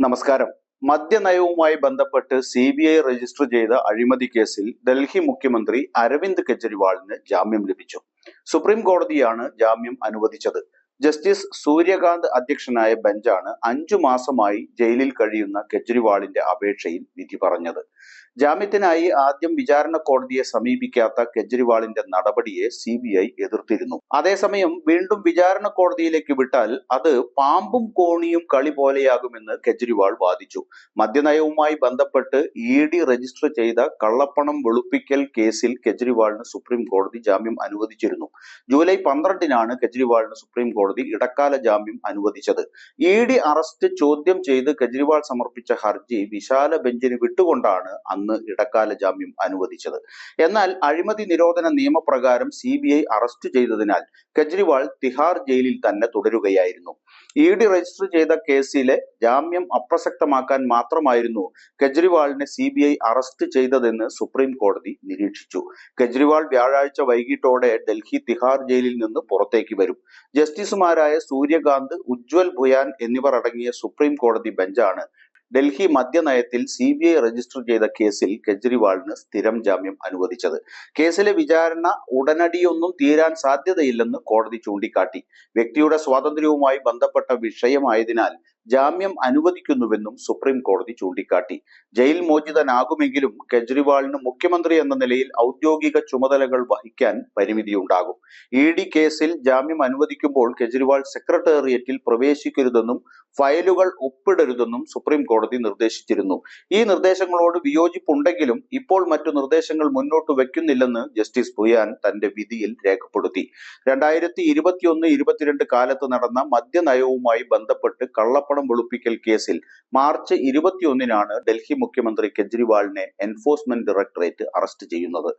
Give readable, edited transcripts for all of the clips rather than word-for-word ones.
നമസ്കാരം. മദ്യനയവുമായി ബന്ധപ്പെട്ട് CBI register ചെയ്ത അഴിമതി കേസിൽ ഡൽഹി മുഖ്യമന്ത്രി അരവിന്ദ് കെജ്രിവാളിന് ജാമ്യം ലഭിച്ചു. സുപ്രീം കോടതിയാണ് ജാമ്യം അനുവദിച്ചത്. ജസ്റ്റിസ് സൂര്യകാന്ത് അധ്യക്ഷനായ ബെഞ്ചാണ് 5 മാസമായി ജയിലിൽ കഴിയുന്ന കെജ്രിവാളിന്റെ അപേക്ഷയിൽ വിധി പറഞ്ഞത്. ജാമ്യത്തിനായി ആദ്യം വിചാരണ കോടതിയെ സമീപിക്കാത്ത കെജ്രിവാളിന്റെ നടപടിയെ CBI എതിർത്തിരുന്നു. അതേസമയം വീണ്ടും വിചാരണ കോടതിയിലേക്ക് വിട്ടാൽ അത് പാമ്പും കോണിയും കളി പോലെയാകുമെന്ന് കെജ്രിവാൾ വാദിച്ചു. മദ്യനയവുമായി ബന്ധപ്പെട്ട് ED രജിസ്റ്റർ ചെയ്ത കള്ളപ്പണം വെളുപ്പിക്കൽ കേസിൽ കെജ്രിവാളിന് സുപ്രീം കോടതി ജാമ്യം അനുവദിച്ചിരുന്നു. ജൂലൈ 12-നാണ് കെജ്രിവാളിന് സുപ്രീം കോടതി ഇടക്കാല ജാമ്യം അനുവദിച്ചത്. ED അറസ്റ്റ് ചോദ്യം ചെയ്ത് കെജ്രിവാൾ സമർപ്പിച്ച ഹർജി വിശാല ബെഞ്ചിന് വിട്ടുകൊണ്ടാണ് അന്ന് ഇടക്കാല ജാമ്യം അനുവദിച്ചത്. എന്നാൽ അഴിമതി നിരോധന നിയമപ്രകാരം CBI അറസ്റ്റ് ചെയ്തതിനാൽ കെജ്രിവാൾ തിഹാർ ജയിലിൽ തന്നെ തുടരുകയായിരുന്നു. ED രജിസ്റ്റർ ചെയ്ത കേസിലെ ജാമ്യം അപ്രസക്തമാക്കാൻ മാത്രമായിരുന്നു കെജ്രിവാളിനെ CBI അറസ്റ്റ് ചെയ്തതെന്ന് സുപ്രീം കോടതി നിരീക്ഷിച്ചു. കെജ്രിവാൾ വ്യാഴാഴ്ച വൈകിട്ടോടെ ഡൽഹി തിഹാർ ജയിലിൽ നിന്ന് പുറത്തേക്ക് വരും. ജസ്റ്റിസുമാരായ സൂര്യകാന്ത്, ഉജ്വൽ ഭുയാൻ എന്നിവർ അടങ്ങിയ സുപ്രീം കോടതി ബെഞ്ചാണ് ഡൽഹി മദ്യനയത്തിൽ CBI രജിസ്റ്റർ ചെയ്ത കേസിൽ കെജ്രിവാളിന് സ്ഥിരം ജാമ്യം അനുവദിച്ചത്. കേസിലെ വിചാരണ ഉടനടിയൊന്നും തീരാൻ സാധ്യതയില്ലെന്ന് കോടതി ചൂണ്ടിക്കാട്ടി. വ്യക്തിയുടെ സ്വാതന്ത്ര്യവുമായി ബന്ധപ്പെട്ട വിഷയമായതിനാൽ ജാമ്യം അനുവദിക്കുന്നുവെന്നും സുപ്രീം കോടതി ചൂണ്ടിക്കാട്ടി. ജയിൽ മോചിതനാകുമെങ്കിലും കെജ്രിവാളിന് മുഖ്യമന്ത്രി എന്ന നിലയിൽ ഔദ്യോഗിക ചുമതലകൾ വഹിക്കാൻ പരിമിതിയുണ്ടാകും. ED കേസിൽ ജാമ്യം അനുവദിക്കുമ്പോൾ കെജ്രിവാൾ സെക്രട്ടേറിയറ്റിൽ പ്രവേശിക്കരുതെന്നും ഫയലുകൾ ഒപ്പിടരുതെന്നും സുപ്രീം കോടതി നിർദ്ദേശിച്ചിരുന്നു. ഈ നിർദ്ദേശങ്ങളോട് വിയോജിപ്പുണ്ടെങ്കിലും ഇപ്പോൾ മറ്റു നിർദ്ദേശങ്ങൾ മുന്നോട്ട് വയ്ക്കുന്നില്ലെന്ന് ജസ്റ്റിസ് ഭുയാൻ തന്റെ വിധിയിൽ രേഖപ്പെടുത്തി. 2021-22 കാലത്ത് നടന്ന മദ്യനയവുമായി ബന്ധപ്പെട്ട് കള്ളപ്പണം വെളുപ്പിക്കൽ കേസിൽ മാർച്ച് 21-നാണ് ഡൽഹി മുഖ്യമന്ത്രി കെജ്രിവാളിനെ എൻഫോഴ്സ്മെന്റ് ഡയറക്ടറേറ്റ് അറസ്റ്റ് ചെയ്യുന്നത്.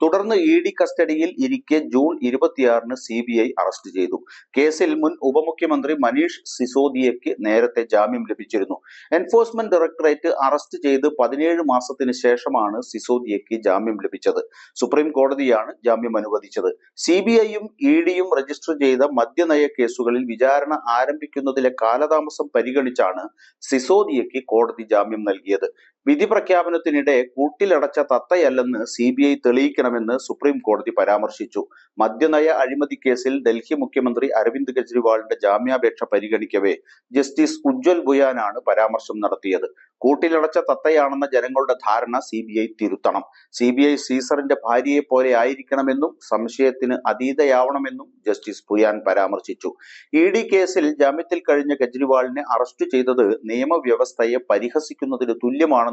തുടർന്ന് ED കസ്റ്റഡിയിൽ ഇരിക്കെ ജൂൺ 26-ന് CBI അറസ്റ്റ് ചെയ്തു. കേസിൽ മുൻ ഉപമുഖ്യമന്ത്രി മനീഷ് സിസോദിയയ്ക്ക് നേരത്തെ ജാമ്യം ലഭിച്ചിരുന്നു. എൻഫോഴ്സ്മെന്റ് ഡയറക്ടറേറ്റ് അറസ്റ്റ് ചെയ്ത് 17 മാസത്തിന് ശേഷമാണ് സിസോദിയയ്ക്ക് ജാമ്യം ലഭിച്ചത്. സുപ്രീം കോടതിയാണ് ജാമ്യം അനുവദിച്ചത്. CBIയും EDയും രജിസ്റ്റർ ചെയ്ത മദ്യനയ കേസുകളിൽ വിചാരണ ആരംഭിക്കുന്നതിലെ കാലതാമസം പരിഗണിച്ചാണ് സിസോദിയയ്ക്ക് കോടതി ജാമ്യം നൽകിയത്. വിധി പ്രഖ്യാപനത്തിനിടെ കൂട്ടിലടച്ച തത്തയല്ലെന്ന് CBI തെളിയിക്കണമെന്ന് സുപ്രീം കോടതി പരാമർശിച്ചു. മദ്യനയ അഴിമതി കേസിൽ ഡൽഹി മുഖ്യമന്ത്രി അരവിന്ദ് കെജ്രിവാളിന്റെ ജാമ്യാപേക്ഷ പരിഗണിക്കവേ ജസ്റ്റിസ് ഉജ്വൽ ഭുയാനാണ് പരാമർശം നടത്തിയത്. കൂട്ടിലടച്ച തത്തയാണെന്ന ജനങ്ങളുടെ ധാരണ CBI തിരുത്തണം. CBI സീസറിന്റെ ഭാര്യയെ പോലെ ആയിരിക്കണമെന്നും സംശയത്തിന് അതീതയാവണമെന്നും ജസ്റ്റിസ് ഭുയാൻ പരാമർശിച്ചു. ED കേസിൽ ജാമ്യത്തിൽ കഴിഞ്ഞ കെജ്രിവാളിനെ അറസ്റ്റ് ചെയ്തത് നിയമവ്യവസ്ഥയെ പരിഹസിക്കുന്നതിന് തുല്യമാണെന്നും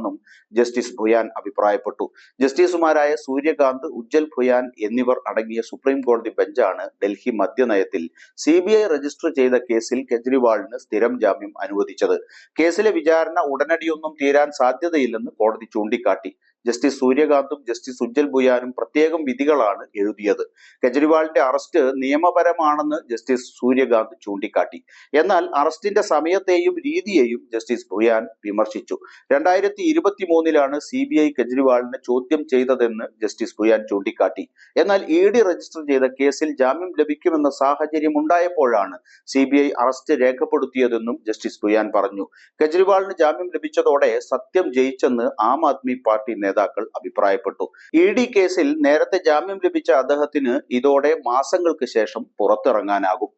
ജസ്റ്റിസ് ഭുയാൻ അഭിപ്രായപ്പെട്ടു. ജസ്റ്റിസുമാരായ സൂര്യകാന്ത്, ഉജ്വൽ ഭുയാൻ എന്നിവർ അടങ്ങിയ സുപ്രീം കോടതി ബെഞ്ചാണ് ഡൽഹി മദ്യനയത്തിൽ CBI രജിസ്റ്റർ ചെയ്ത കേസിൽ കെജ്രിവാളിന് സ്ഥിരം ജാമ്യം അനുവദിച്ചത്. കേസിലെ വിചാരണ ഉടനടിയൊന്നും തീരാൻ സാധ്യതയില്ലെന്ന് കോടതി ചൂണ്ടിക്കാട്ടി. ജസ്റ്റിസ് സൂര്യകാന്തും ജസ്റ്റിസ് ഉജ്വൽ ഭുയാനും പ്രത്യേകം വിധികളാണ് എഴുതിയത്. കെജ്രിവാളിന്റെ അറസ്റ്റ് നിയമപരമാണെന്ന് ജസ്റ്റിസ് സൂര്യകാന്ത് ചൂണ്ടിക്കാട്ടി. എന്നാൽ അറസ്റ്റിന്റെ സമയത്തെയും രീതിയെയും ജസ്റ്റിസ് ഭുയാൻ വിമർശിച്ചു. 2023-ലാണ് CBI കെജ്രിവാളിനെ ചോദ്യം ചെയ്തതെന്ന് ജസ്റ്റിസ് ഭുയാൻ ചൂണ്ടിക്കാട്ടി. എന്നാൽ ED രജിസ്റ്റർ ചെയ്ത കേസിൽ ജാമ്യം ലഭിക്കുമെന്ന സാഹചര്യം ഉണ്ടായപ്പോഴാണ് CBI അറസ്റ്റ് രേഖപ്പെടുത്തിയതെന്നും ജസ്റ്റിസ് ഭുയാൻ പറഞ്ഞു. കെജ്രിവാളിന് ജാമ്യം ലഭിച്ചതോടെ സത്യം ജയിച്ചെന്ന് ആം ആദ്മി പാർട്ടി നേതാക്കൾ അഭിപ്രായപ്പെട്ടു. ED കേസിൽ നേരത്തെ ജാമ്യം ലഭിച്ച അദ്ദേഹത്തിന് ഇതോടെ മാസങ്ങൾക്ക് ശേഷം പുറത്തിറങ്ങാനാകും.